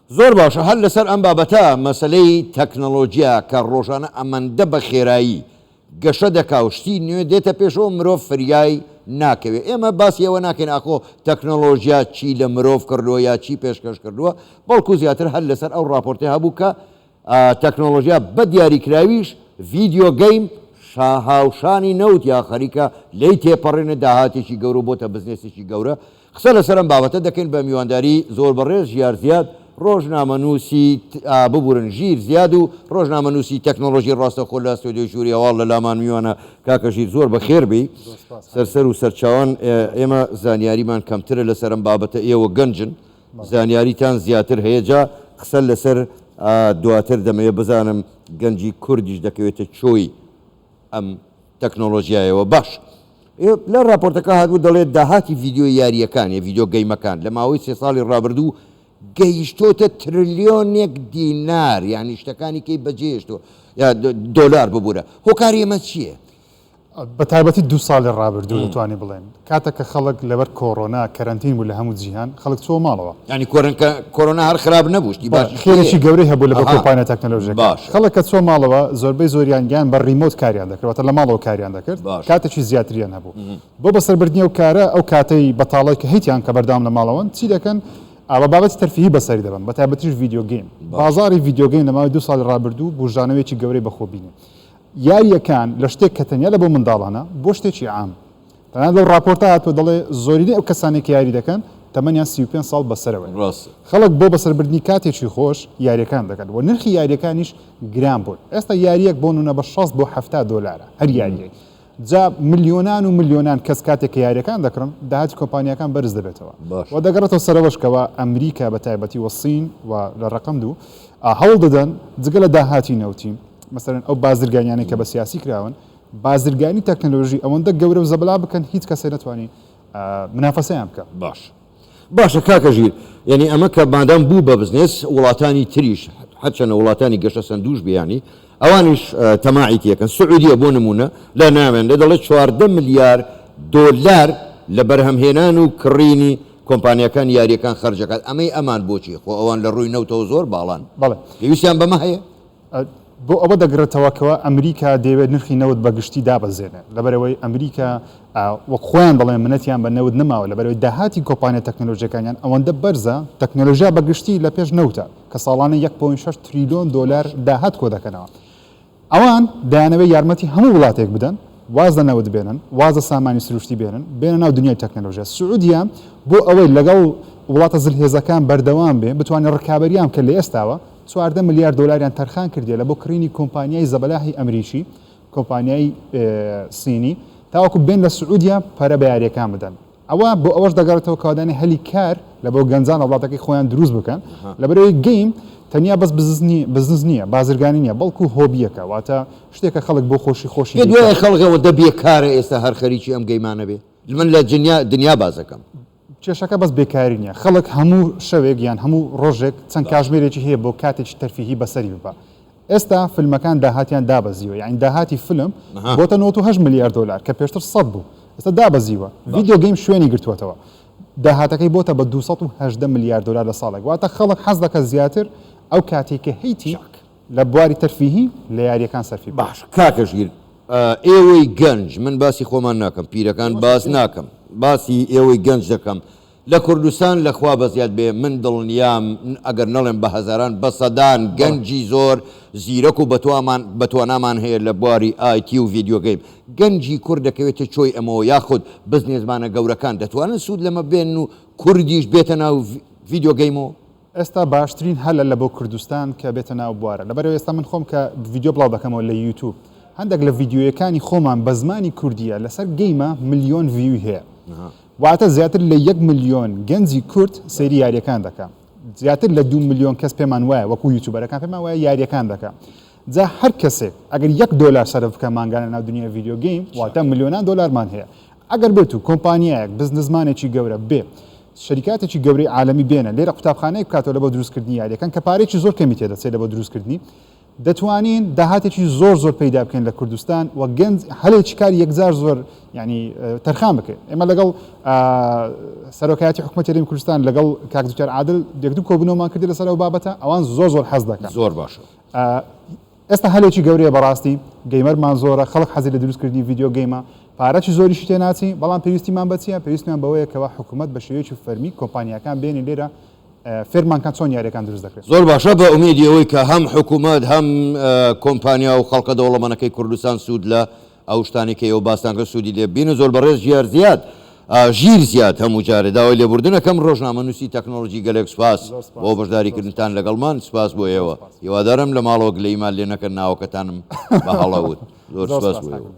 زۆر باشە هەر لەسەر ئەم بابەتە مەسلەی تەکنۆلۆژیا کە ڕۆژانە ئەمەندە بە خێرایی گەشە دەکاوشتی نوێ دێتە پێشەوە مرۆڤ فریای ناکەوێت ئێمە باسیەوە ناکەین ئاخۆ تەکنۆلۆژیا چی لە مرۆڤ کردووە یا چی پێشکەش کردووە بەڵکو زیاتر هەر لەسەر ئەو راپۆرتی هەبوو کە تەکنۆلۆژیا بە دیاریکراویش ڤیدیۆ گەیم هاوشانی نەوت یا خەریکە لی تێپەڕێنە داهاتێکی گەورە بۆتە بزنێسێکی گەورە قسە لەسەرم بابەتە دەکەین بە میوانداری زۆر بەڕێز ژیار زیاد ڕۆژنامەنووسی ببورن ژیر زیاد و ڕۆژنامەنووسی تەکنۆلۆژی ڕاستەخۆ لە ستۆدیۆی ژووری هەواڵ لە لامان میوانە کاکە ژیر زۆر بەخێر بی سەرسەر و سەرچاوان ئێمە زانیاریمان کەمترە لەسەرم بابەتە ئێوە گەنجن زانیاریتان زیاتر هەیە جا قسە لەسەر دواتر دەمەوێت بزانم گەنجی کوردیش دەکەوێتە چۆی ئەم تەکنۆلۆژیایەوە باش لە راپۆرتەکە هاتبوو دەڵێت داهاتی ڤیددیۆ یاریەکانی ڤیددیۆ گەیمەکان لە ماوەی 3 ساڵی ڕابردوو گەیشتۆتە تریلیۆنێک دینار یعنی شتەکانی کەی بەجێشتۆ یا دۆلار ببوورە هۆکاری ئێمە چییە؟ بە تایبەتی 2 ساڵی ڕابردوو دەتوانێت بڵێن کاتێککە خەڵک لەبەر کۆڕۆنا کەرەنتین بوو لە هەموو جیهان خەڵک چۆ ماڵەوە ینی کۆرۆنا هەر خراپ نەبووشتی باش خێرێکی گەورەی هەبوو لە بە کۆمپانیا تەکنۆلۆژیەکە خەڵک کە چۆ ماڵەوە زۆربەی زۆریان گیان بە ڕیمۆت کاریان دەکردوەوە لە ماڵەوە کاریان دەکرد کاتێکی زیاتریان هەبوو بۆ بەسەربردنی ئەو کارە ئەو کاتەی بەتاڵی کە هیچیان کە بەردام لە ماڵەوەن چی دەکەن ئەوە بابەتی تەرفیهی بەسەری دەبن بە تایبەتیش ڤیدیۆ گەیم بازاری ڤیدیۆ گەیم لە ماوەی 2 ساڵی ڕابردوو بژانەوەیەکی گەورەی بەخۆبینی یاریەکان لە شتێک کە تەنیا لە بۆ منداڵانە بۆ شتێکی عام تەنیا لەو راپۆرتە هاتووە دەڵێ زۆرینەی ئەو کەسانێک یاری دەکەن تەمەنیان 35 ساڵ بەسەرەوە خەڵک بۆ بەسەربردنی کاتێکی خۆش یاریەکان دەکەن و نرخی یاریەکانیش گران بوون ئێستا یاریەک بۆ نونە بە 60 بۆ 70 دۆلارە هەر یاریەک جا ملیۆنان و ملیۆنان کەس کاتێک یاریەکان دەکڕن داهاتی کۆمپانیەکان بەرز دەبێتەوە و دەگەڕێتەوە سەرەوەشکەوە ئەمریکا بە تایبەتی وەسین و لە ڕقم دوو هەوڵ دەدەن جگە لە داهاتی نەوتی مثلەن ئەو بازرگانیانەی کە بە سیاسی کراون بازرگانی تەکنۆلۆژی ئەوەندە گەورە و زەبەلا بکەن هیچ کەسێ نەتوانێت منافەسەیان بکە باشە کاکە ژیر یعنی ئەمە کە مادام بوو بە بزنس وڵاتانی تریش هەرچەنە وڵاتانی گەشە سندوش بیانی ئەوانیش تەماعی تێکەن سعودیە بۆ نمونە لە ناوێندا دەڵێت 14 ملیار دۆلار لە بەرهەمهێنان و کڕینی کۆمپانیەکان یاریەکان خەرجەکات ئەمەی ئەمان بۆچی خۆ ئەوان لە ڕووی نەوتەوە زۆر باڵان پێویستیان بەمە هەیە بۆ ئەوە دەگرێتەوەکەوە ئەمریکا دەیەوێت نرخی نەوت بە گشتی دابەزێنێ لەبەرەوەی ئەمریکا وەک خۆیان بڵێن منەتیان بە نەوت نەماوە لەبەرەوەی داهاتی کۆمپانیا تەکنۆلۆژیەکانیان ئەوەندە بەرزە تەکنۆلۆژیا بە گشتی لە پێش نەوتە کە ساڵانە 1.6 تریلیۆن دۆلار داهات کۆ دەکەنەوە ئەوان دایانەوەی یارمەتی هەموو وڵاتێک بدەن واز لە نەوت بێنن وازە سامانی سروشتی بێنن بێنە ناو دنیای تەکنۆلۆژیا سعودیە بۆ ئەوەی لەگەڵ وڵاتە زلهێزەکان بەردەوام بێ بتوانێت ڕکابەریان کە لە ئێستاوە 14 ملیار دۆلاریان تەرخان کردێ لە بۆ کڕینی کۆمپانیای زەبەلاهی ئەمریکی کۆمپانیای سینی تاوەکو بێن لە سعودیە پەرە بە یاریەکان بدەن ئەوە بۆ ئەوەش دەگەڕێتەوە کەوادانی هەلی کار لە بۆ گەنجان وڵاتەکەی خۆیان دروست بکەن لەبەرەوەی گەیم تەنیا بەس بزنس نییە بازرگانی نییە بەڵکو هۆبیەکە واتە شتێکە خەڵک بۆ خۆشی دوای خەڵکەوە دەبێکارە ئێستا هەر خەریکی ئەم گەیمانە بێ من لە دنیا بازەکەم کێشەکە بەس بێکاری نییە خەڵک هەموو شەوێک یان هەموو ڕۆژێک چەند کاژمێرێکی هەیە بۆ کاتێکی تەرفیهی بەسەری ببە ئێستا فیلمەکان داهاتیان دابەزیوە یعنی داهاتی فیلم بۆتە 98 ملیار دۆلار کە پێشتر 100 بوو ئێستا دابەزیوە ڤیدیۆ گەیم شوێنی گرتووەتەوە داهاتەکەی بۆتە بە 280 ملیار دۆلار لە ساڵێک واتە خەڵک حەز دەکە زیاتر ئەو کاتێککە هەیتی لە بواری تەرفیهی لە یاریەکان سەرفی باش کاکەژیر ئێوەی گەنج من باسی خۆمان ناکەم پیرەکان باس ناکەم باسی ئێوەی گەنج دەکەم لە کوردستان لەخوا بەزیاد بێ من دڵنیام ئەگەر نەڵێن بە هەزاران بە سەدان گەنجی زۆر زیرەک و بەتوانامان هەیە لە بواری ئایتی و ڤیدیۆ گەیم گەنجی کورد دەکەوێتە چۆی ئەمەوە یاخود بزنێزمانە گەورەکان دەتوانن سوود لەمە بێن و کوردیش بێتە ناو ڤیدیۆ گەیمەوە ئێستا باشترین هەلە لە بۆ کوردستان کە بێتە ناو بوارە لەبەرەوەی ئێستا من خۆم کە ڤیدیۆ بڵاو دەکەمەوە لە یوتیوب هەندێک لە ڤیدیۆیەکانی خۆمان بە زمانی کوردیە لەسەر گەیمە ملیۆن ڤیوی هەیە واتە زیاتر لە 1 ملیۆن گەنجی کورد سەیری یاریەکان دەکەن زیاتر لە 2 ملیۆن کەس پێمان وایە وەکو یوتیوبەرەکان پێمان وایە یاریەکان دەکەن جا هەر کەسێک ئەگەر 1 دۆلار سەرف بکە مانگانە ناو دنیای ڤیدیۆ گەیم واتە ملیۆنان دۆلارمان هەیە ئەگەر بێت و کۆمپانیایەک بزنسمانێکی گەورە بێ شەریکاتێکی گەورەی عالەمی بێنە لێرە قوتابخانەیە بکاتەوە لە بۆ دروستکردنی یاریەکان کە پارێکی زۆر کەمی تێدەچێت لە بۆ دروستکردنی دەتوانین داهاتێکی زۆر پیدا بکەین لە کوردستان و گەنج هەلێکی کار یەکجار زۆر ینی تەرخان بکەین ئێمە لەگەڵ سەرۆکایەتی حکوومەتی هەرێمی کوردستان لەگەڵ کاک دوکتۆر عادل یەکدوو کۆبوونەوەمان کردی لەسەر ئەو بابەتە ئەوان زۆر حەز دەکەن زۆر باشە ئێستا هەلێکی گەورەیە بەڕاستی گەیمەرمان زۆرە خەڵک حەزی لە دروستکردنی ڤیدیۆ گەیمە پارەی زۆریشی تێناچی بەڵام پێویستیمان بەچیە پێویستیان بەوەیە کەەوە حکوومەت بە شێوەیەکی فەرمی کۆمپانیەکان بێنی لێرە فێرمانکان چۆن یاریەکان دروست دەکرێت زۆر باشە بە ئومیدی ئەوەی کە هەم حکوومەت هەم کۆمپانیا و خەڵکە دەوڵەمەنەکەی کوردستان سوود لە ئەو شتانی کە ئەو باستانکە سوودی لێ بینە زۆر بەڕێز ژیار زیاد ژیر زیاد هەموو جارێ داوای لێبوردنەکەم ڕۆژنامە نووسی تەکنۆلۆژی گەلێک سوپاس بۆ بەشداریکردنتان لەگەڵمان سوپاس بۆ ئێوە هیوادارم لە ماڵەوە گلەیمان لێ نەکەن ناوەکەتانم بە هەڵەوت زۆر سوپاس بۆ ئێوە